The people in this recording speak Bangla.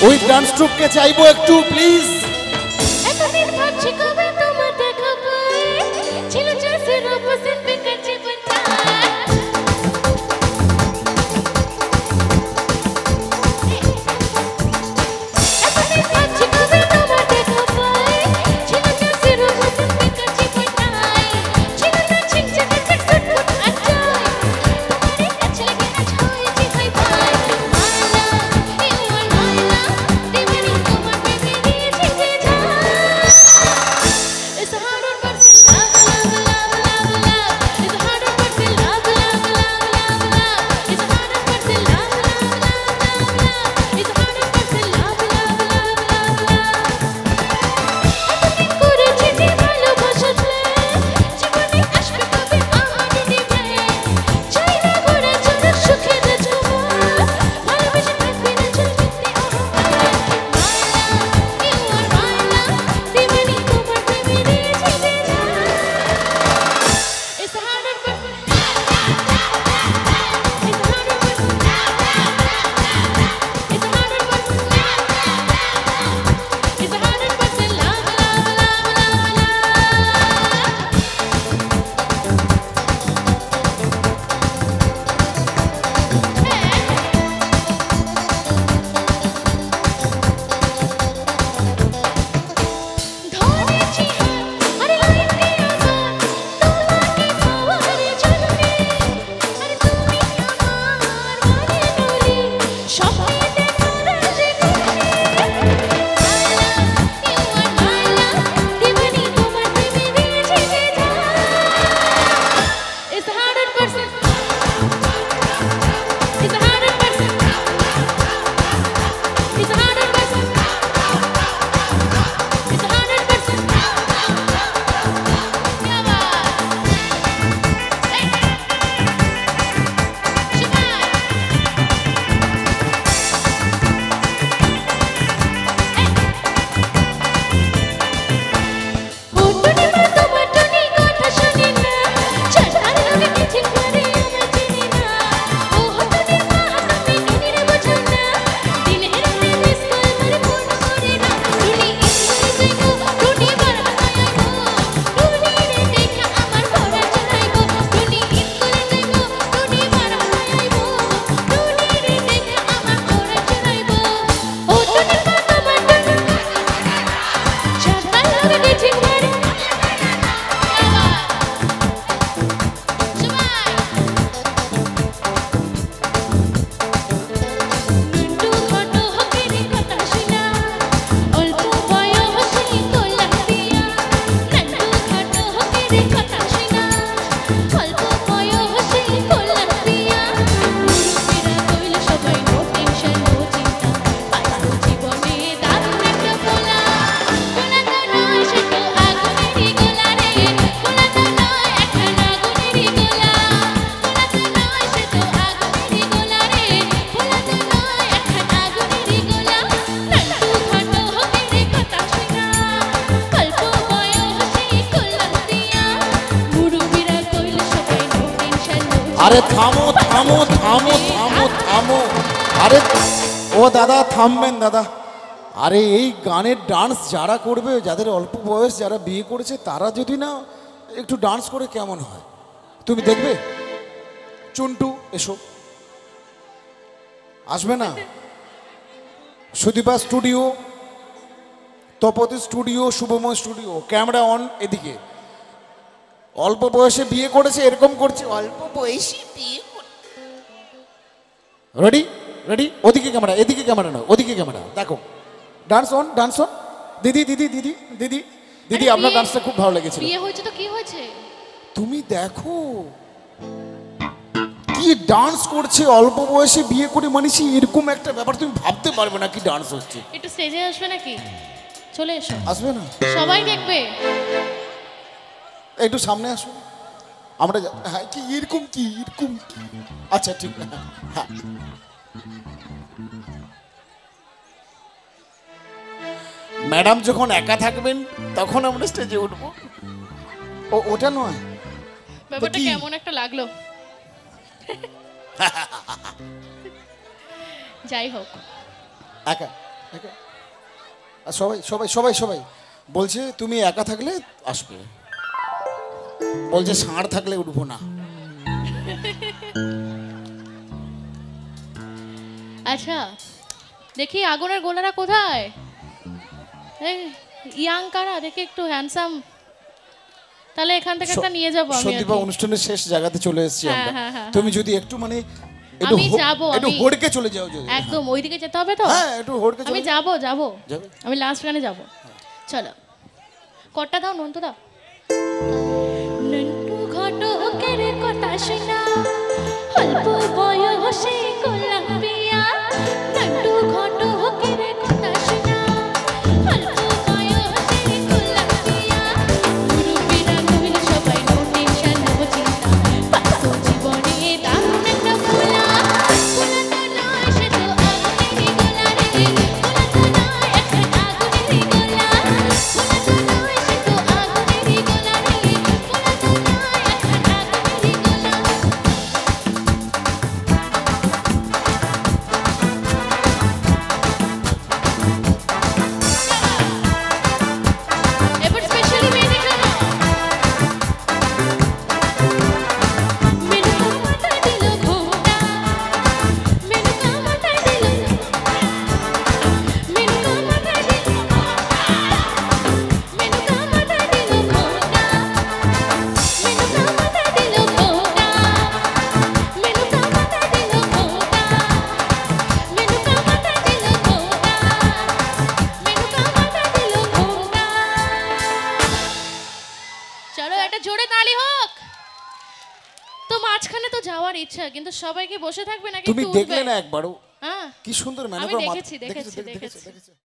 ওই ডান্স ট্রুপকে চাইবো একটু প্লিজ। এতদিন ভাবছি কবে তোমার দেখা পাই, ছিল চাষের অপোজিট বেকার জীবনটা। এতদিন ভাবছি কবে তোমার দেখা পাই, ছিল চাষের অপোজিট বেকার জীবনটাই। ছিল না ছিনছে দেখে সুটফুট আচাই, তোমারই কাছে লেগে না ছয়েছি ভাই ভাই। মালা ইউ আর মালা, দিবানি তোমার প্রেমে দিয়েছি যে জান। It's a hard on person, love, love, love, love, love. It's a hard on person, love, love, love, love, love. It's a hard on person, love, love, love, love, love. It's a hard on person, love, love, love, love, love. এতদিন করেছি যে ভালোবাসাতে, জীবনে আসবে কবে আমার দিবে। চাই না ঘোরা চড়া সুখের ছোঁয়া, ভালোবেসে থাকবে না চল মিথ্যে অহংকার। মালা ইউ আর মালা, দিবানি তোমার প্রেমে দিয়েছি যে জান। It's a hard on person, it's a hard on person, it's a hard on person, it's a hard on person, love, love, love, love, love. ধরেছি হাত আরে লাইফে আমার তোমাকে পাওয়ার জন্যে। আরে তুমি আমার মনে নলি, স্বপ্নে দেখার যে গুণে। মালা ইউ আর মালা, দিবানি তোমার প্রেমে দিয়েছি যে জান। It's a hard on person, it's a hard on person, it's a hard on person, it's a hard on person. क्या बात, hey, शिकार, টুনি মা তোমার টুনি কথা শুনি না, চাঁদার রঙে মিছিল করে আমার চিনি না। ও টুনি মা তুমি টুনির বোঝো না, দিনের রাতে মিস কল আমার ফোন করে না। টুনি ইস্কুলে যাইবো, টুনি বারবার আইবো, টুনি রে দেখা আমার পড়া চাইবো। টুনি ইস্কুলে যাইবো, টুনি বারবার আইবো, টুনি রে দেখা আমার পড়া চাইবো। ও টুনি মা তোমার টুনি চাঁদার রঙে মিছিল করে। আরে থামো থামো থামো থামো থামো। আরে ও দাদা থামবেন দাদা। আরে এই গানের ডান্স যারা করবে, যাদের অল্প বয়স, যারা বিয়ে করেছে, তারা যদি না একটু ডান্স করে কেমন হয় তুমি দেখবে। চুন্টু এসো, আসবে না? Sudipa studio, Tapati studio, Shubhomoy studio, camera on. এদিকে অল্প বয়সে বিয়ে করেছে, এরকম করছে অল্প বয়সে বিয়ে। রেডি রেডি, ওদিকে ক্যামেরা, এদিকে ক্যামেরা না, ওদিকে ক্যামেরা। দেখো ডান্স অন, ডান্স অন। দিদি দিদি দিদি দিদি দিদি, আপনার ডান্সটা খুব ভালো লেগেছে। বিয়ে হয়েছে তো কি হয়েছে? তুমি দেখো কি ডান্স করছে, অল্প বয়সে বিয়ে করে মানুষই এরকম একটা ব্যাপার তুমি ভাবতে পারবে না কি ডান্স হচ্ছে। একটু স্টেজে আসবে নাকি? চলে এসো। আসবে না? সবাই দেখবে। একটু সামনে আসো, আমরা হ্যাঁ কি এরকম কি এরকম কি। আচ্ছা ঠিক না, হ্যাঁ ম্যাডাম যখন একা থাকবেন তখন আমরা স্টেজে উঠবো। ও ওটা নয়, ব্যাপারটা কেমন একটা লাগলো। যাই হোক, একা আর সবাই সবাই সবাই সবাই বলছে তুমি একা থাকলে আসবে, বলছে ষাঁড় থাকলে উঠবো না। আচ্ছা দেখি আগুনের গোলারা কোথায়? ইয়াং কারা দেখি একটু হ্যান্ডসাম, তাহলে এখান থেকে একটা নিয়ে যাবো আমি। সন্দীপা অনুষ্ঠানের শেষ জায়গাতে চলে এসেছি হ্যাঁ, আমরা। হ্যাঁ, হ্যাঁ, তুমি যদি একটু মানে একটু আমি যাবো, একটু আমি- হড়কে চলে যাও যদি। একদম ওইদিকে যেতে হবে তো। হ্যাঁ একটু হড়কে আমি চলে যাবো যাবো, যাবে? আমি লাস্ট গানে যাবো। চলো কটা দাও, নন্তু দাও। নন্টু ঘটকের কথা শোনা, অল্প বয়সে করলাম বিয়া। নন্টু ঘটকের কথা শোনা, অল্প বয়সে করলাম বিয়া। মুরব্বিরা কহিল সবাই নো টেনশন নো চিন্তা, পাঁচশো জীবনে দারুণ একটা ফুলা। ফুলা তো নয় সে তো আগুনেরই গোলা রে, ফুলা তো নয় এখন আগুনেরই গোলা। ফুলা তো নয় সে তো আগুনেরই গোলা রে, ফুলা তো নয় এখন আগুনেরই গোলা। এবার স্পেশালি মেয়েদের জন্য। মেনু কামাটা দিল ঘোমটা, মেনু কামাটা দিল, মেনু কামাটা দিল, মেনু কামাটা দিল ঘোমটা, মেনু কামাটা দিল ঘোমটা, মেনু কামাটা দিল ঘোমটা, মেনু কামাটা দিল ঘোমটা, মেনু কামাটা দিল ঘোমটা। চলো একটা জোরে তালি হোক। তো মাঝখানে তো যাওয়ার ইচ্ছা, কিন্তু সবাইকে বসে থাকবে নাকি তুমি একটু উঠবে? দেখলে না একবারও হ্যাঁ কি সুন্দর আমি ম্যানেজার দেখেছি, দেখেছি, দেখেছি।